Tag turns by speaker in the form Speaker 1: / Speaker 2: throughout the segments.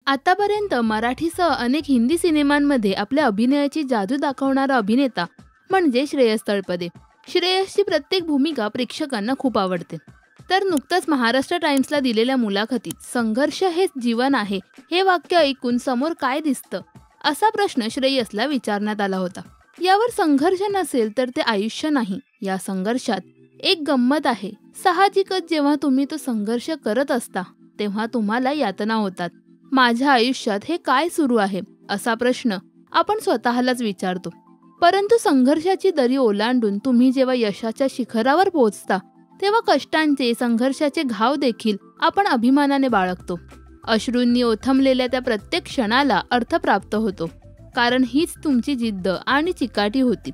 Speaker 1: आतापर्यंत मराठीसह अनेक हिंदी सिनेमांमध्ये आपल्या अभिनयाची जादू दाखवणारा अभिनेता म्हणजे श्रेयस तळपदे. श्रेयसची प्रत्येक भूमिका प्रेक्षकांना खूप आवडते. तर नुकतंच महाराष्ट्र टाइम्सला दिलेल्या मुलाखतीत संघर्ष हेच जीवन आहे हे वाक्य ऐकून समोर काय दिसतं असा प्रश्न श्रेयसला विचारण्यात आला होता. यावर संघर्ष नसेल तर ते आयुष्य नाही, या संघर्षात एक गंमत आहे. साहजिकच जेव्हा तुम्ही तो संघर्ष करत असता तेव्हा तुम्हाला यातना होतात. माझ्या आयुष्यात हे काय सुरू आहे असा प्रश्न आपण स्वतःलाच विचारतो. परंतु संघर्षाची दरी ओलांडून तुम्ही जेव्हा यशाच्या शिखरावर पोहोचता तेव्हा कष्टांचे संघर्षाचे घाव देखील आपण अभिमानाने बाळगतो. अश्रूंनी ओथंबलेल्या त्या प्रत्येक क्षणाला अर्थ प्राप्त होतो, कारण हीच तुमची जिद्द आणि चिकाटी होती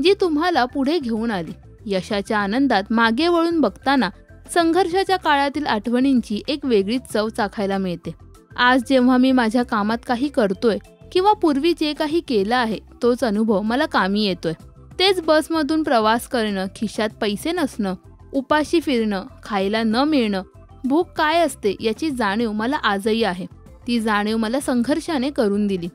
Speaker 1: जी तुम्हाला पुढे घेऊन आली. यशाच्या आनंदात मागे वळून बघताना संघर्षाच्या काळातील आठवणींची एक वेगळीच चव चाखायला मिळते. आज जेव्हा मी माझ्या कामात काही करतोय किंवा पूर्वी जे काही केलं आहे तोच अनुभव मला कामी येतोय. तेच बसमधून प्रवास करणं, खिशात पैसे नसणं, उपाशी फिरणं, खायला न मिळणं, भूक काय असते याची जाणीव मला आजही आहे. ती जाणीव मला संघर्षाने करून दिली.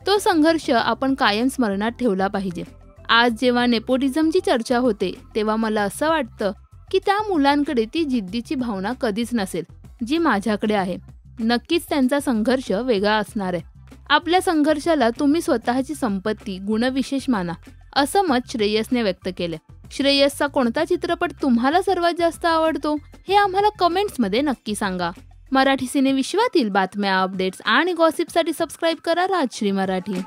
Speaker 1: तो संघर्ष आपण कायम स्मरणात ठेवला पाहिजे. आज जेव्हा नेपोटिझमची चर्चा होते तेव्हा मला असं वाटतं की त्या मुलांकडे ती जिद्दीची भावना कधीच नसेल जी माझ्याकडे आहे. नक्कीच त्यांचा संघर्ष वेगळा असणार आहे. आपल्या संघर्षाला तुम्ही स्वतःची संपत्ती, गुणविशेष माना, असं मत श्रेयसने व्यक्त केले. श्रेयसचा कोणता चित्रपट तुम्हाला सर्वात जास्त आवडतो हे आम्हाला कमेंट्समध्ये नक्की सांगा. मराठी सिने विश्वातील बातम्या, अपडेट्स आणि गॉसिपसाठी सबस्क्राईब करा राजश्री मराठी.